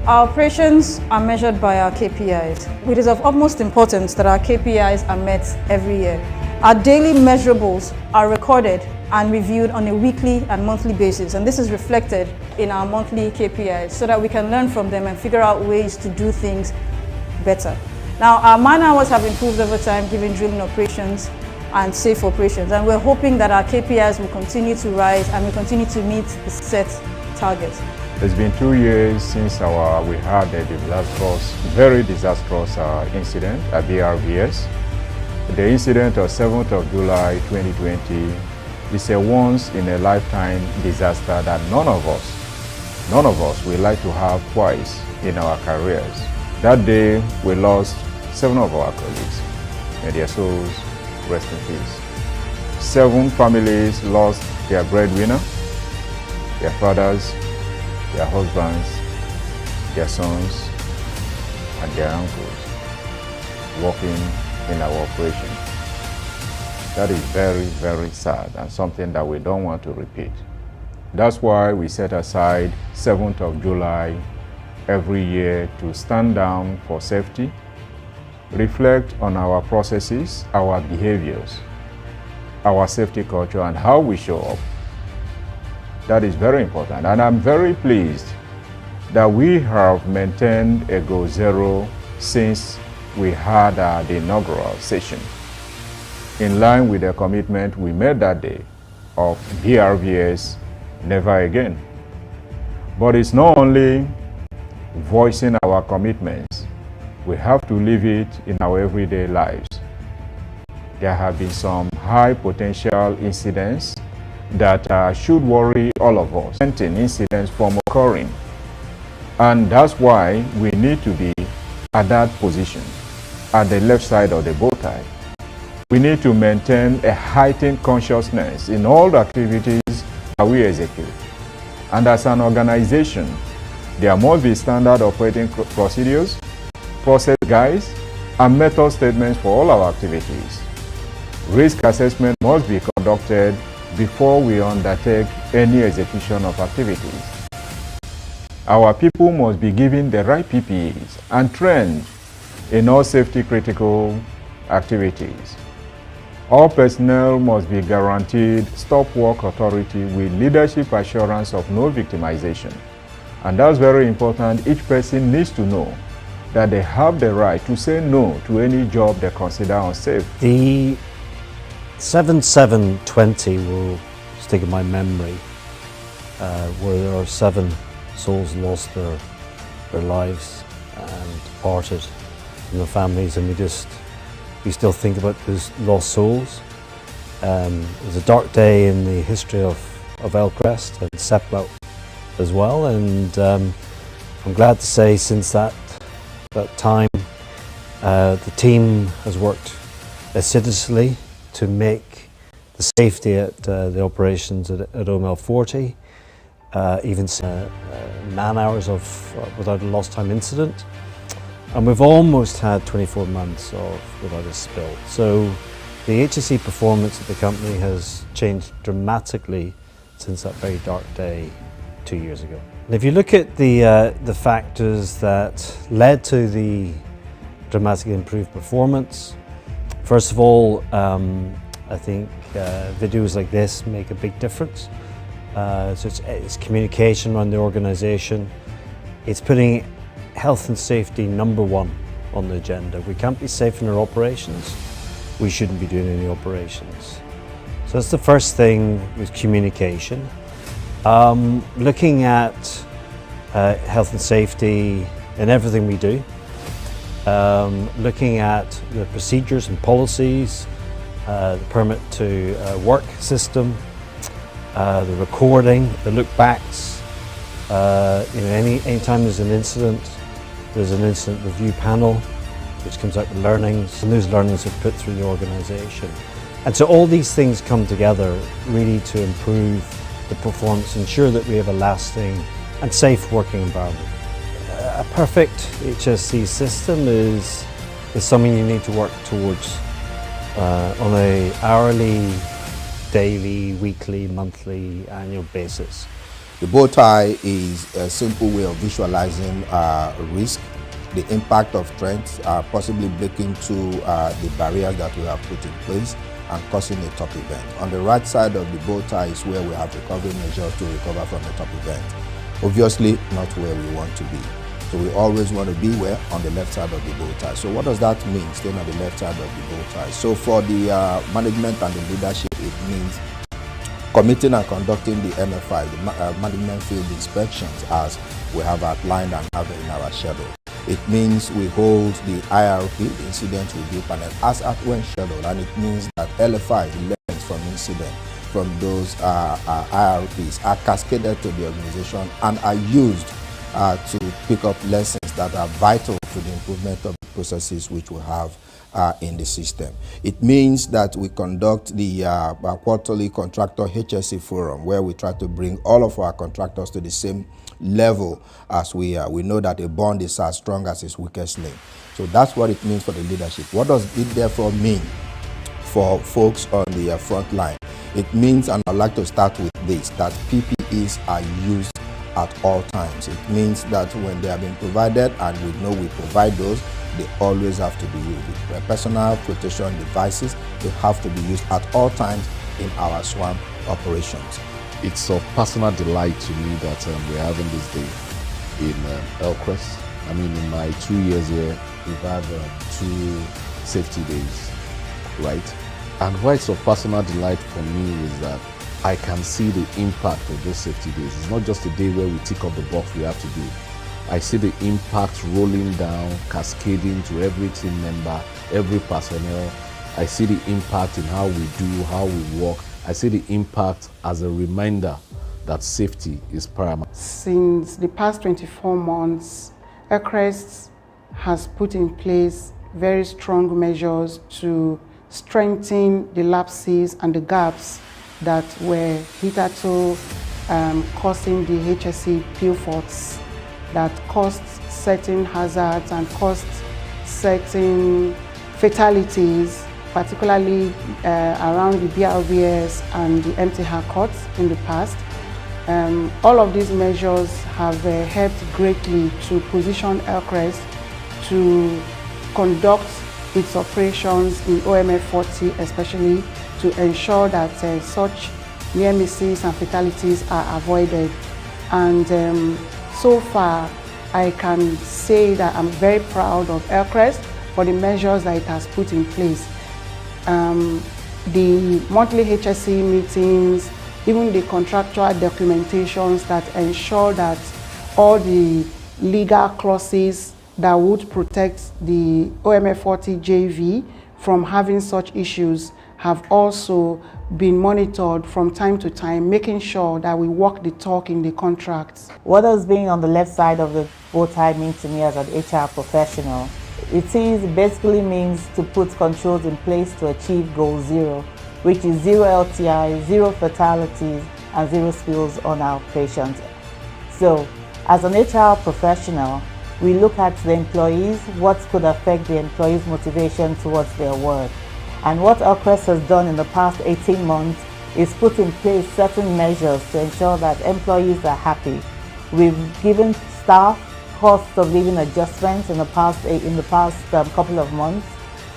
Our operations are measured by our KPIs. It is of utmost importance that our KPIs are met every year. Our daily measurables are recorded and reviewed on a weekly and monthly basis, and this is reflected in our monthly KPIs so that we can learn from them and figure out ways to do things better. Now, our man hours have improved over time given drilling operations and safe operations, and we're hoping that our KPIs will continue to rise and we continue to meet the set targets. It's been 2 years since we had a very disastrous incident at BRVS. The incident of 7th of July 2020 is a once-in-a-lifetime disaster that none of us would like to have twice in our careers. That day, we lost 7 of our colleagues. May their souls rest in peace. 7 families lost their breadwinner, their fathers, their husbands, their sons, and their uncles working in our operation. That is very, very sad and something that we don't want to repeat. That's why we set aside 7th of July every year to stand down for safety, reflect on our processes, our behaviors, our safety culture, and how we show up. That is very important, and I'm very pleased that we have maintained a Go Zero since we had the inaugural session, in line with the commitment we made that day of BRVS Never Again. But it's not only voicing our commitments, we have to live it in our everyday lives. There have been some high potential incidents that should worry all of us, preventing incidents from occurring. And that's why we need to be at that position, at the left side of the bow tie. We need to maintain a heightened consciousness in all the activities that we execute. And as an organization, there must be standard operating procedures, process guides, and method statements for all our activities. Risk assessment must be conducted before we undertake any execution of activities. Our people must be given the right PPEs and trained in all safety critical activities. All personnel must be guaranteed stop work authority with leadership assurance of no victimization. And that's very important. Each person needs to know that they have the right to say no to any job they consider unsafe. The 7/7/20 will stick in my memory, where there are 7 souls lost their lives and departed from their families, and we still think about those lost souls. It was a dark day in the history of Elcrest and Seplat as well, and I'm glad to say since that time the team has worked assiduously to make the safety at the operations at BEL&EL 40 even man hours without a lost time incident, and we've almost had 24 months without a spill. So the HSE performance of the company has changed dramatically since that very dark day 2 years ago. And if you look at the factors that led to the dramatically improved performance, first of all, I think videos like this make a big difference. So it's communication around the organisation. It's putting health and safety #1 on the agenda. We can't be safe in our operations. We shouldn't be doing any operations. So that's the first thing with communication. Looking at health and safety in everything we do. Looking at the procedures and policies, the permit to work system, the recording, the look backs. Anytime there's an incident review panel which comes out with learnings, and those learnings are put through the organisation. And so all these things come together really to improve the performance, ensure that we have a lasting and safe working environment. A perfect HSE system is something you need to work towards on an hourly, daily, weekly, monthly, annual basis. The bow tie is a simple way of visualizing risk, the impact of trends, possibly breaking through the barriers that we have put in place and causing a top event. On the right side of the bow tie is where we have recovery measures to recover from the top event. Obviously, not where we want to be. So we always want to be where? On the left side of the bow tie. So what does that mean, staying on the left side of the bow tie? So for the management and the leadership, it means committing and conducting the MFI, the management field inspections, as we have outlined and have in our schedule. It means we hold the IRP, the incident review panel, as at when scheduled, and it means that LFI, the lessons from incident, from those IRPs are cascaded to the organization and are used to pick up lessons that are vital to the improvement of the processes which we have in the system. It means that we conduct the quarterly contractor HSE forum, where we try to bring all of our contractors to the same level as we are. We know that a bond is as strong as its weakest link. So that's what it means for the leadership. What does it therefore mean for folks on the front line? It means, and I'd like to start with this, that PPEs are used at all times. It means that when they have been provided, and we know we provide those, they always have to be used. Personal protection devices, they have to be used at all times in our SWAM operations. It's of personal delight to me that we're having this day in Elcrest. I mean, in my 2 years here, we've had 2 safety days, right? And why it's of personal delight for me is that I can see the impact of those safety days. It's not just a day where we tick off the box we have to do. I see the impact rolling down, cascading to every team member, every personnel. I see the impact in how we do, how we work. I see the impact as a reminder that safety is paramount. Since the past 24 months, Elcrest has put in place very strong measures to strengthen the lapses and the gaps that were hitherto causing the HSE pilfers, that caused certain hazards and caused certain fatalities, particularly around the BRVS and the empty haircuts in the past. All of these measures have helped greatly to position Elcrest to conduct its operations in OMF 40, especially to ensure that such near misses and fatalities are avoided. And so far, I can say that I'm very proud of Elcrest for the measures that it has put in place. The monthly HSE meetings, even the contractual documentations that ensure that all the legal clauses that would protect the OMF 40 JV from having such issues have also been monitored from time to time, making sure that we walk the talk in the contracts. What does being on the left side of the bow tie mean to me as an HR professional? It basically means to put controls in place to achieve goal 0, which is 0 LTI, 0 fatalities, and 0 spills on our patients. So, as an HR professional, we look at the employees, what could affect the employees' motivation towards their work. And what Elcrest has done in the past 18 months is put in place certain measures to ensure that employees are happy. We've given staff cost of living adjustments in the past couple of months.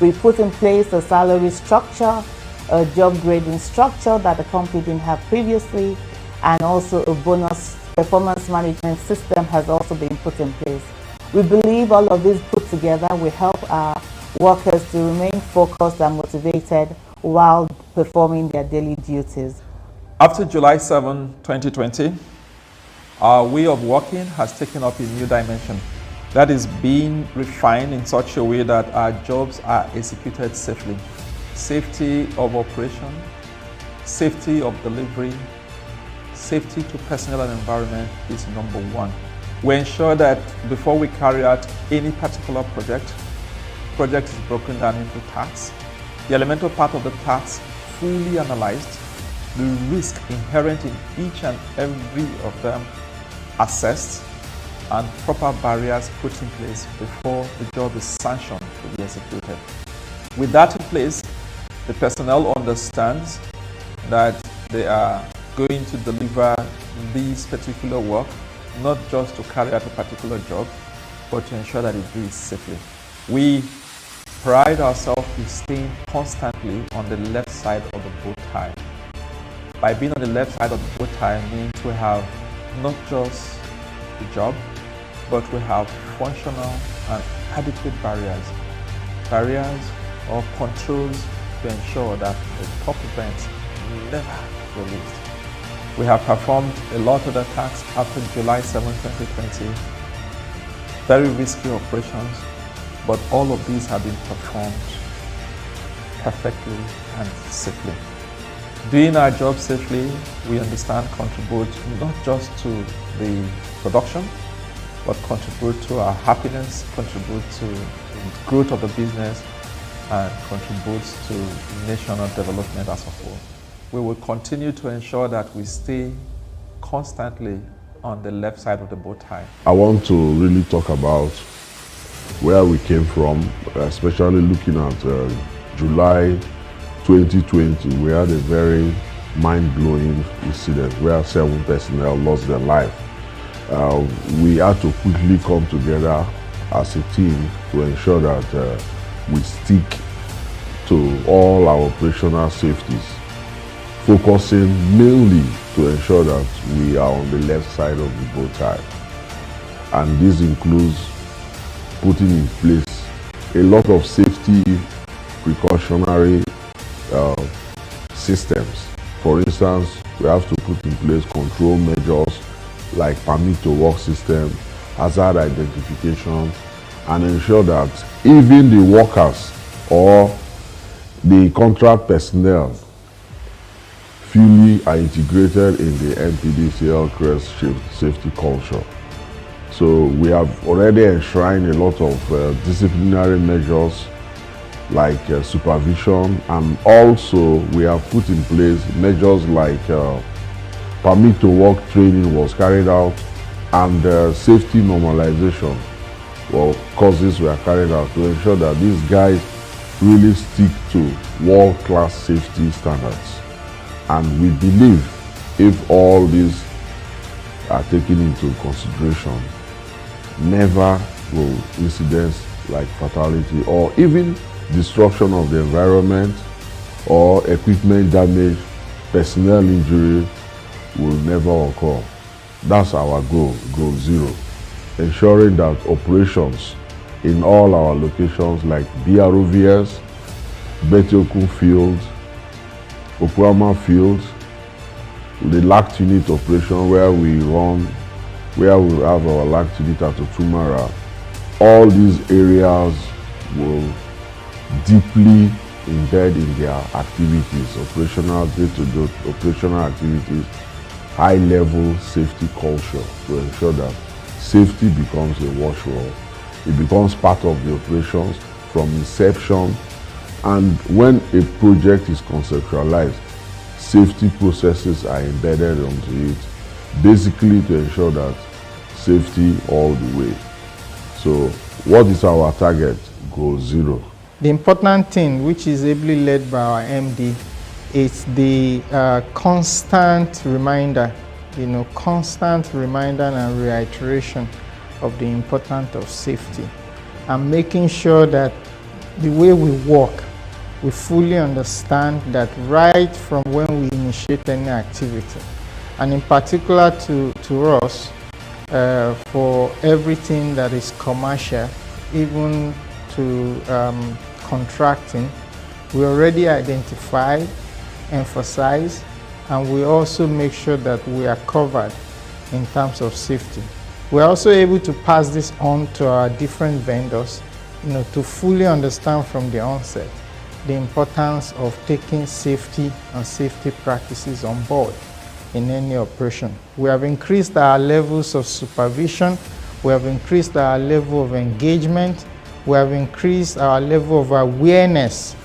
We put in place a salary structure, a job grading structure that the company didn't have previously, and also a bonus performance management system has also been put in place. We believe all of these put together will help our workers to remain focused and motivated while performing their daily duties. After July 7, 2020, our way of working has taken up a new dimension. That is being refined in such a way that our jobs are executed safely. Safety of operation, safety of delivery, safety to personnel and environment is number one. We ensure that before we carry out any particular project is broken down into tasks. The elemental part of the task fully analyzed, the risk inherent in each and every of them assessed, and proper barriers put in place before the job is sanctioned to be executed. With that in place, the personnel understands that they are going to deliver this particular work, not just to carry out a particular job, but to ensure that it do it safely. We pride ourselves in staying constantly on the left side of the bow tie. By being on the left side of the bow tie means we have not just the job, but we have functional and adequate barriers or controls to ensure that the top events never released. We have performed a lot of attacks after July 7, 2020, very risky operations, but all of these have been performed perfectly and safely. Doing our job safely, we understand, contributes not just to the production, but contribute to our happiness, contribute to the growth of the business, and contributes to national development as a whole. We will continue to ensure that we stay constantly on the left side of the bow tie. I want to really talk about where we came from, especially looking at July 2020. We had a very mind-blowing incident where 7 personnel lost their life. We had to quickly come together as a team to ensure that we stick to all our operational safeties, focusing mainly to ensure that we are on the left side of the bow tie. And this includes putting in place a lot of safety precautionary systems. For instance, we have to put in place control measures like permit to work system, hazard identification, and ensure that even the workers or the contract personnel fully are integrated in the NPDCL CREST safety culture. So we have already enshrined a lot of disciplinary measures like supervision, and also we have put in place measures like permit to work training was carried out, and safety normalization courses were carried out to ensure that these guys really stick to world-class safety standards. And we believe if all these are taken into consideration, never will incidents like fatality or even destruction of the environment or equipment damage, personnel injury will never occur. That's our goal, goal zero. Ensuring that operations in all our locations like BROVS, Betiokun Field, Okwama Field, the LACT unit operation where we have our LACT unit at Otumara, all these areas will deeply embed in their activities, operational, day-to-day operational activities, high-level safety culture to ensure that safety becomes a watchword. It becomes part of the operations from inception, and when a project is conceptualized, safety processes are embedded onto it, basically to ensure that safety all the way. So what is our target? Goal zero. The important thing, which is ably led by our MD, is the constant reminder, constant reminder and reiteration of the importance of safety, and making sure that the way we work, we fully understand that right from when we initiate any activity, and in particular to us, for everything that is commercial, even to contracting, we already identify, emphasize, and we also make sure that we are covered in terms of safety. We're also able to pass this on to our different vendors, to fully understand from the onset the importance of taking safety and safety practices on board in any operation. We have increased our levels of supervision, we have increased our level of engagement, we have increased our level of awareness.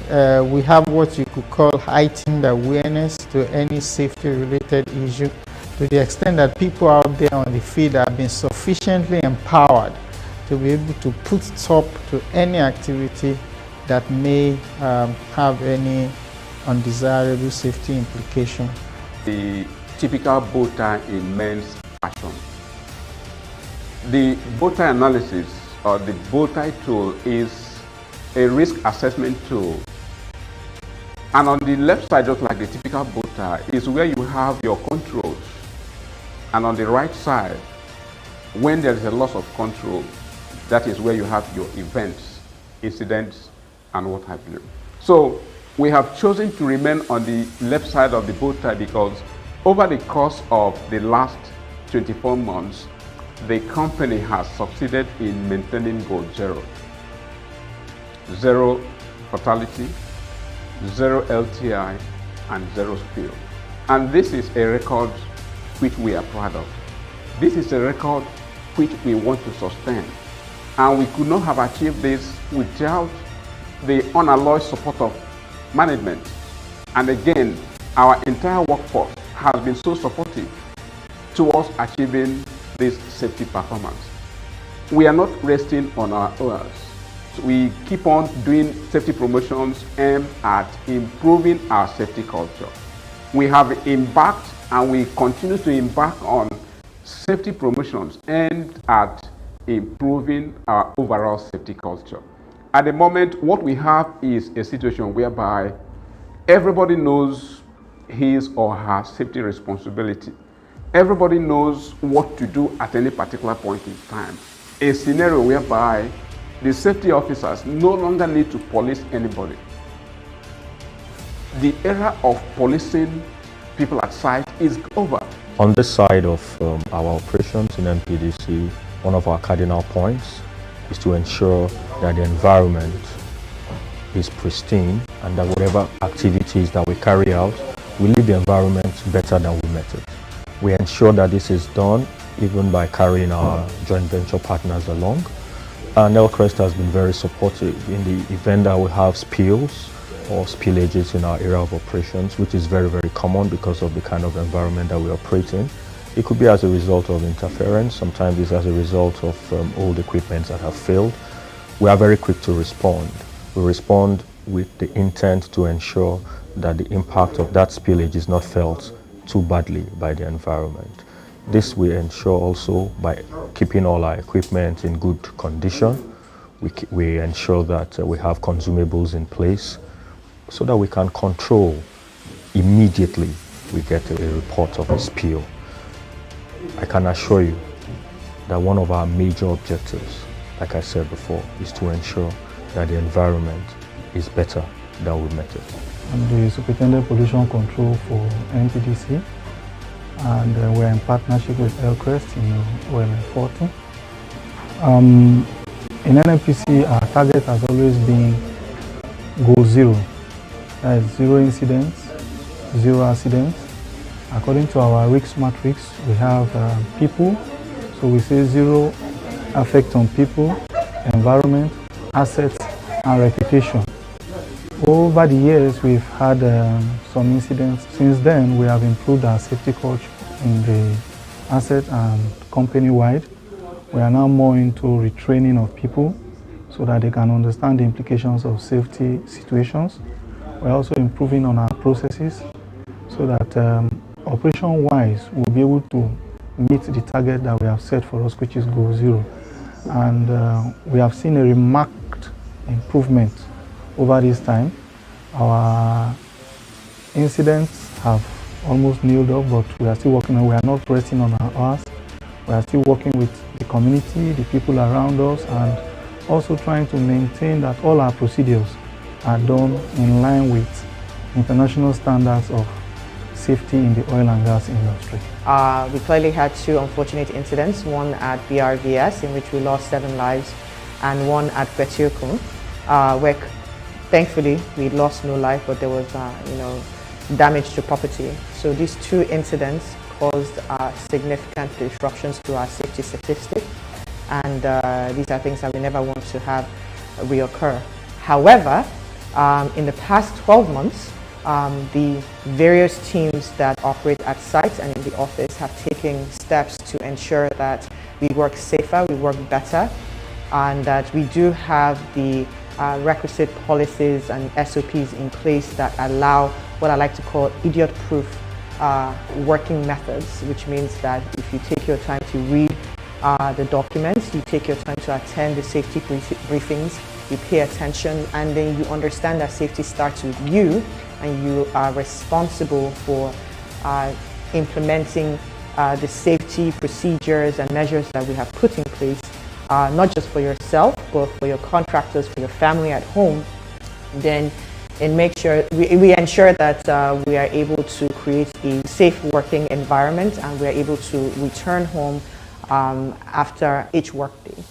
We have what you could call heightened awareness to any safety-related issue, to the extent that people out there on the field have been sufficiently empowered to be able to put stop to any activity that may have any undesirable safety implication. The typical bow tie in men's fashion. The bow tie analysis or the bow tie tool is a risk assessment tool. And on the left side, just like the typical bow tie, is where you have your controls. And on the right side, when there is a loss of control, that is where you have your events, incidents, and what have you. So we have chosen to remain on the left side of the bow tie because over the course of the last 24 months, the company has succeeded in maintaining goal zero. Zero fatality, zero LTI, and zero spill. And this is a record which we are proud of. This is a record which we want to sustain. And we could not have achieved this without the unalloyed support of management. And again, our entire workforce has been so supportive towards achieving this safety performance. We are not resting on our laurels. We keep on doing safety promotions aimed at improving our safety culture. We have embarked and we continue to embark on safety promotions aimed at improving our overall safety culture. At the moment, what we have is a situation whereby everybody knows his or her safety responsibility. Everybody knows what to do at any particular point in time. A scenario whereby the safety officers no longer need to police anybody. The era of policing people at site is over. On this side of our operations in MPDC, one of our cardinal points is to ensure that the environment is pristine and that whatever activities that we carry out, we leave the environment better than we met it. We ensure that this is done even by carrying our joint venture partners along. And Elcrest has been very supportive in the event that we have spills or spillages in our area of operations, which is very, very common because of the kind of environment that we operate in. It could be as a result of interference, sometimes it's as a result of old equipment that have failed. We are very quick to respond. We respond with the intent to ensure that the impact of that spillage is not felt too badly by the environment. This we ensure also by keeping all our equipment in good condition. We ensure that we have consumables in place so that we can control immediately we get a report of a spill. I can assure you that one of our major objectives, like I said before, is to ensure that the environment is better than we met it. I'm the Superintendent Pollution Control for MPDC, and we're in partnership with Elcrest in OLM 40. In NNPC, our target has always been goal zero. That is zero incidents, zero accidents. According to our risk matrix, we have people, so we say zero effect on people, environment, assets, and reputation. Over the years, we've had some incidents. Since then, we have improved our safety culture in the asset and company-wide. We are now more into retraining of people so that they can understand the implications of safety situations. We're also improving on our processes so that operation-wise, we'll be able to meet the target that we have set for us, which is goal zero. And we have seen a remarked improvement over this time. Our incidents have almost nilled up, but we are still working on. We are not resting on our hours. We are still working with the community, the people around us, and also trying to maintain that all our procedures are done in line with international standards of safety in the oil and gas industry. We clearly had two unfortunate incidents, one at BRVS in which we lost 7 lives and one at Petiokum where thankfully we lost no life, but there was damage to property. So these two incidents caused significant disruptions to our safety statistic, and these are things that we never want to have reoccur. However, in the past 12 months, the various teams that operate at sites and in the office have taken steps to ensure that we work safer, we work better, and that we do have the requisite policies and SOPs in place that allow what I like to call idiot-proof working methods, which means that if you take your time to read the documents, you take your time to attend the safety briefings, you pay attention, and then you understand that safety starts with you, and you are responsible for implementing the safety procedures and measures that we have put in place, not just for yourself, but for your contractors, for your family at home. Then and make sure we ensure that we are able to create a safe working environment, and we are able to return home after each workday.